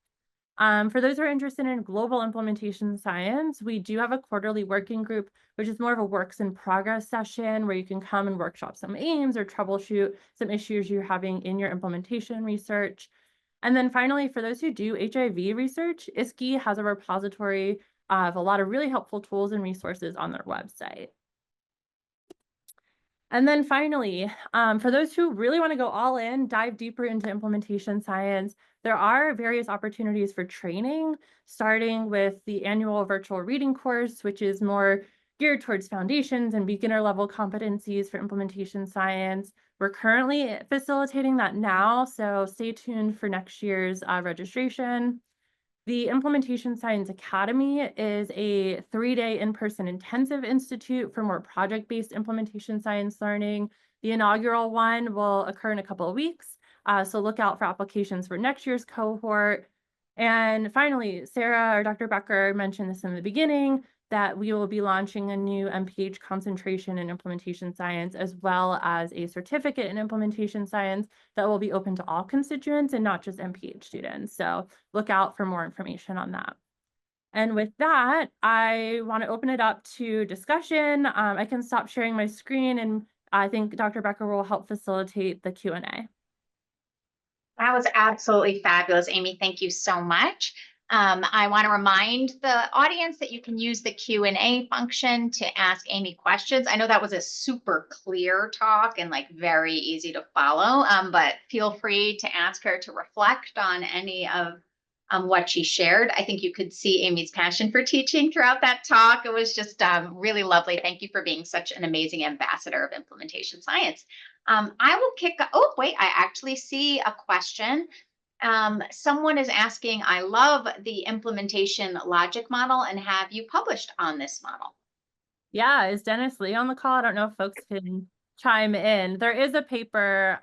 For those who are interested in global implementation science, we do have a quarterly working group, which is more of a works in progress session where you can come and workshop some aims or troubleshoot some issues you're having in your implementation research. And then finally, for those who do HIV research, ISKI has a repository of a lot of really helpful tools and resources on their website. And then finally, for those who really want to go all in, dive deeper into implementation science, there are various opportunities for training, starting with the annual virtual reading course, which is more geared towards foundations and beginner level competencies for implementation science. We're currently facilitating that now, so stay tuned for next year's registration. The Implementation Science Academy is a 3-day in-person intensive institute for more project-based implementation science learning. The inaugural one will occur in a couple of weeks, so look out for applications for next year's cohort. And finally, Sarah or Dr. Becker mentioned this in the beginning, that we will be launching a new MPH concentration in implementation science, as well as a certificate in implementation science that will be open to all constituents and not just MPH students. So look out for more information on that. And with that, I want to open it up to discussion. I can stop sharing my screen, and I think Dr. Becker will help facilitate the Q&A. That was absolutely fabulous, Amy. Thank you so much. I want to remind the audience that you can use the Q&A function to ask Amy questions. I know that was a super clear talk and like very easy to follow, but feel free to ask her to reflect on any of what she shared. I think you could see Amy's passion for teaching throughout that talk. It was just really lovely. Thank you for being such an amazing ambassador of implementation science. I will oh, wait, I actually see a question. Someone is asking, I love the implementation logic model, and have you published on this model? Yeah, is Dennis Lee on the call? I don't know if folks can chime in. There is a paper,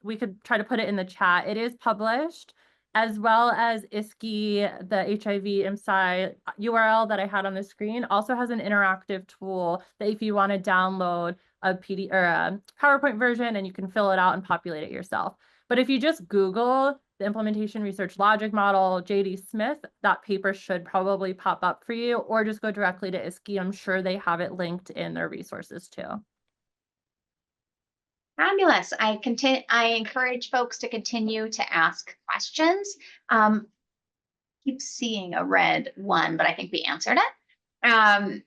we could try to put it in the chat. It is published, as well as ISKI, the HIV IMSCI URL that I had on the screen, also has an interactive tool that if you want to download a PD or a PowerPoint version, and you can fill it out and populate it yourself. But if you just Google the Implementation Research Logic Model, J.D. Smith, that paper should probably pop up for you, or just go directly to ISKI. I'm sure they have it linked in their resources too. Fabulous. I encourage folks to continue to ask questions. Keep seeing a red one, but I think we answered it.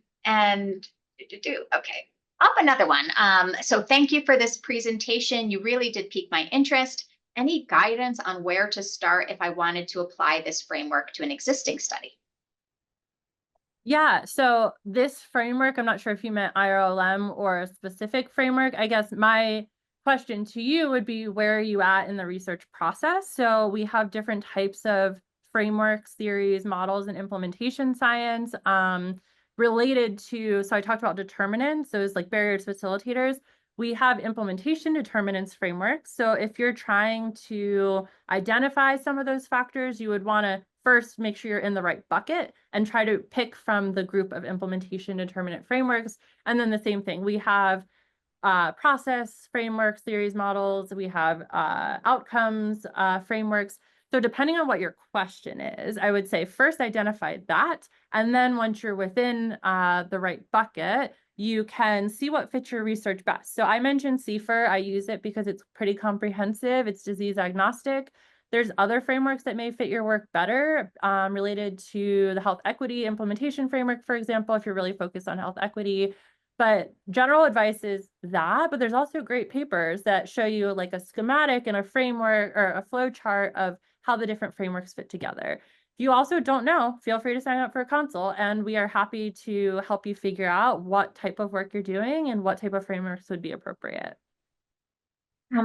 Okay. Up another one. So thank you for this presentation. You really did pique my interest. Any guidance on where to start if I wanted to apply this framework to an existing study? Yeah, so this framework, I'm not sure if you meant IRLM or a specific framework. I guess my question to you would be, where are you at in the research process? So we have different types of frameworks, theories, models, and implementation science related to, so I talked about determinants, those like barriers, facilitators. We have implementation determinants frameworks. So if you're trying to identify some of those factors, you would want to first make sure you're in the right bucket and try to pick from the group of implementation determinant frameworks. And then the same thing, we have process frameworks, theories, models, we have outcomes frameworks. So depending on what your question is, I would say first identify that. And then once you're within the right bucket, you can see what fits your research best. So I mentioned CFR. I use it because it's pretty comprehensive. It's disease agnostic. There's other frameworks that may fit your work better related to the health equity implementation framework, for example, if you're really focused on health equity. But general advice is that, but there's also great papers that show you like a schematic and a framework or a flow chart of how the different frameworks fit together. If you also don't know, feel free to sign up for a consult, and we are happy to help you figure out what type of work you're doing and what type of frameworks would be appropriate.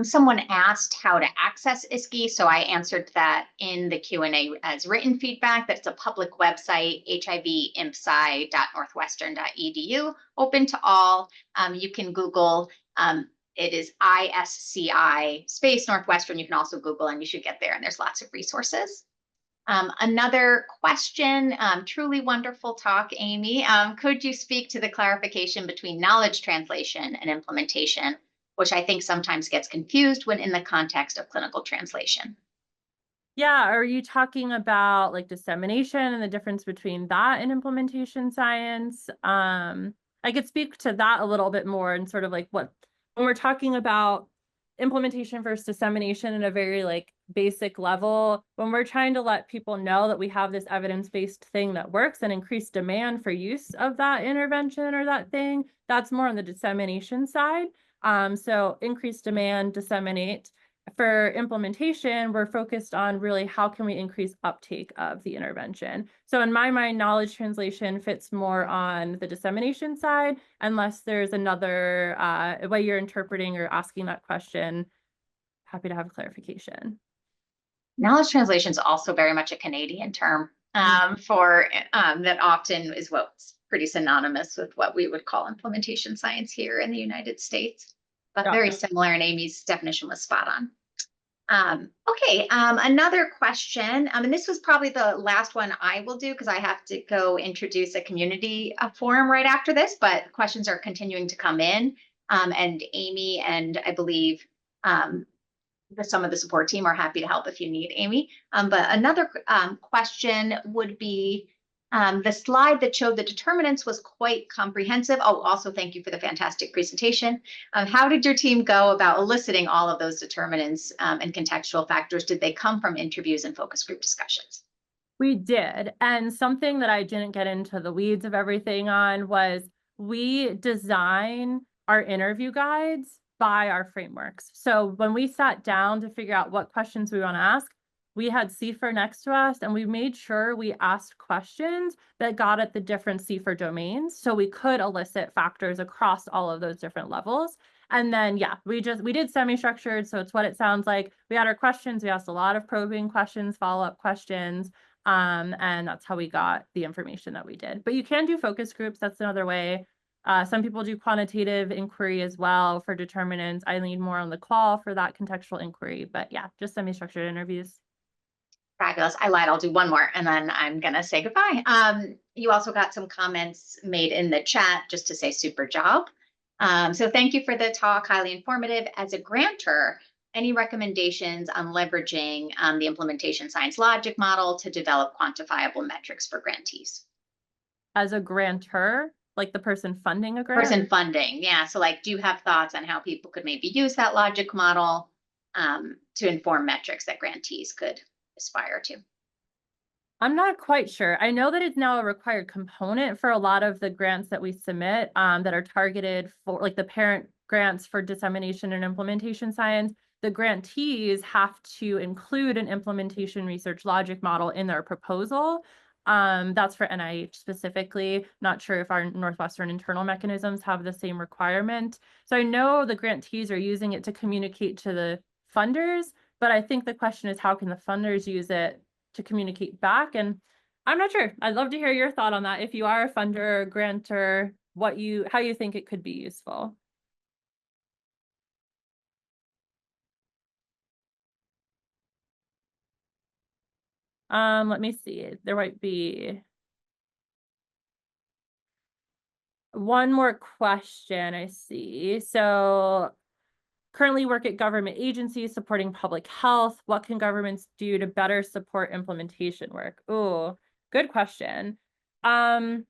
Someone asked how to access ISKI, so I answered that in the Q&A as written feedback. That's a public website, hivimpsci.northwestern.edu, open to all. You can Google, it is ISCI space Northwestern. You can also Google and you should get there, and there's lots of resources. Another question, truly wonderful talk, Amy. Could you speak to the clarification between knowledge translation and implementation, which I think sometimes gets confused when in the context of clinical translation? Yeah, are you talking about like dissemination and the difference between that and implementation science? I could speak to that a little bit more and sort of like when we're talking about implementation versus dissemination at a very like basic level, when we're trying to let people know that we have this evidence-based thing that works and increase demand for use of that intervention or that thing, that's more on the dissemination side. So increase demand, disseminate. For implementation, we're focused on really how can we increase uptake of the intervention. So in my mind, knowledge translation fits more on the dissemination side, unless there's another way you're interpreting or asking that question. Happy to have clarification. Knowledge translation is also very much a Canadian term for that often is what's pretty synonymous with what we would call implementation science here in the United States, but very similar, and Amy's definition was spot on. Okay, another question, and this was probably the last one I will do because I have to go introduce a community forum right after this, but questions are continuing to come in, and Amy and I believe some of the support team are happy to help if you need, Amy. But another question would be, the slide that showed the determinants was quite comprehensive. Oh, also thank you for the fantastic presentation. How did your team go about eliciting all of those determinants and contextual factors? Did they come from interviews and focus group discussions? We did. And something that I didn't get into the weeds of everything on was we design our interview guides by our frameworks. So when we sat down to figure out what questions we want to ask, we had CFR next to us, and we made sure we asked questions that got at the different CFR domains, so we could elicit factors across all of those different levels. And then, yeah, we did semi-structured, so it's what it sounds like. We had our questions, we asked a lot of probing questions, follow-up questions, and that's how we got the information that we did. But you can do focus groups, that's another way. Some people do quantitative inquiry as well for determinants. I lean more on the qual for that contextual inquiry, but yeah, just semi-structured interviews. Fabulous. I lied. I'll do one more and then I'm going to say goodbye. You also got some comments made in the chat just to say super job. So thank you for the talk. Highly informative. As a grantor, any recommendations on leveraging the implementation science logic model to develop quantifiable metrics for grantees? As a grantor, like the person funding a grant? Person funding, yeah. So like, do you have thoughts on how people could maybe use that logic model to inform metrics that grantees could aspire to? I'm not quite sure. I know that it's now a required component for a lot of the grants that we submit, that are targeted for, like, the parent grants for dissemination and implementation science. The grantees have to include an implementation research logic model in their proposal. That's for NIH specifically. Not sure if our Northwestern internal mechanisms have the same requirement. So I know the grantees are using it to communicate to the funders, but I think the question is, how can the funders use it to communicate back? And I'm not sure. I'd love to hear your thought on that. If you are a funder or grantor, how you think it could be useful. Let me see. There might be one more question I see. So currently work at government agencies supporting public health. What can governments do to better support implementation work? Oh, good question. Um,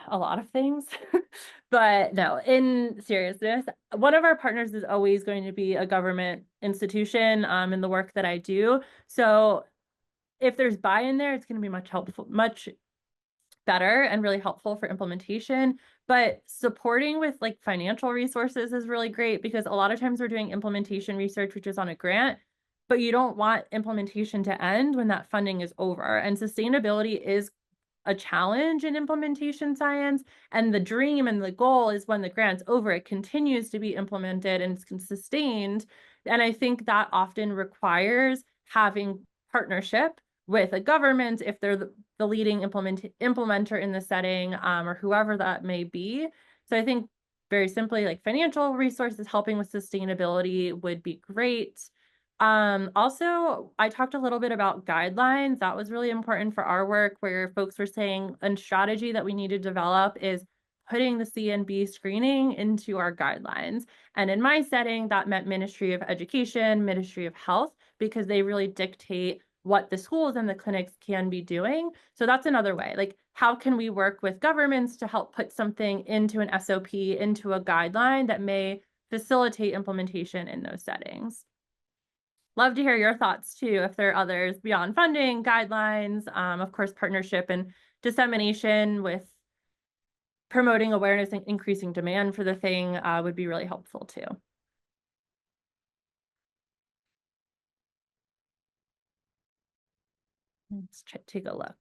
a lot of things. But no, in seriousness, one of our partners is always going to be a government institution in the work that I do. So if there's buy-in there, it's going to be much better and really helpful for implementation. But supporting with like financial resources is really great, because a lot of times we're doing implementation research, which is on a grant, but you don't want implementation to end when that funding is over. And sustainability is a challenge in implementation science. And the dream and the goal is, when the grant's over, it continues to be implemented and it's sustained. And I think that often requires having partnership with a government, if they're the leading implementer in the setting, or whoever that may be. So I think, very simply, like, financial resources helping with sustainability would be great. Also, I talked a little bit about guidelines. That was really important for our work, where folks were saying a strategy that we need to develop is putting the CNB screening into our guidelines. And in my setting, that meant Ministry of Education, Ministry of Health, because they really dictate what the schools and the clinics can be doing. So that's another way. Like, how can we work with governments to help put something into an SOP, into a guideline that may facilitate implementation in those settings? Love to hear your thoughts too, if there are others beyond funding, guidelines, of course, partnership and dissemination with promoting awareness and increasing demand for the thing, would be really helpful too. Let's take a look.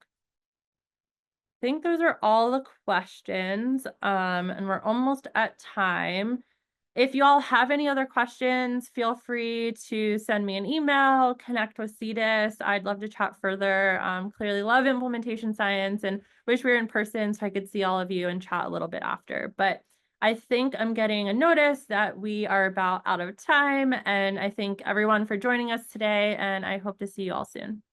I think those are all the questions, and we're almost at time. If you all have any other questions, feel free to send me an email, connect with CDIS. I'd love to chat further. Clearly love implementation science and wish we were in person so I could see all of you and chat a little bit after. But I think I'm getting a notice that we are about out of time, and I thank everyone for joining us today, and I hope to see you all soon.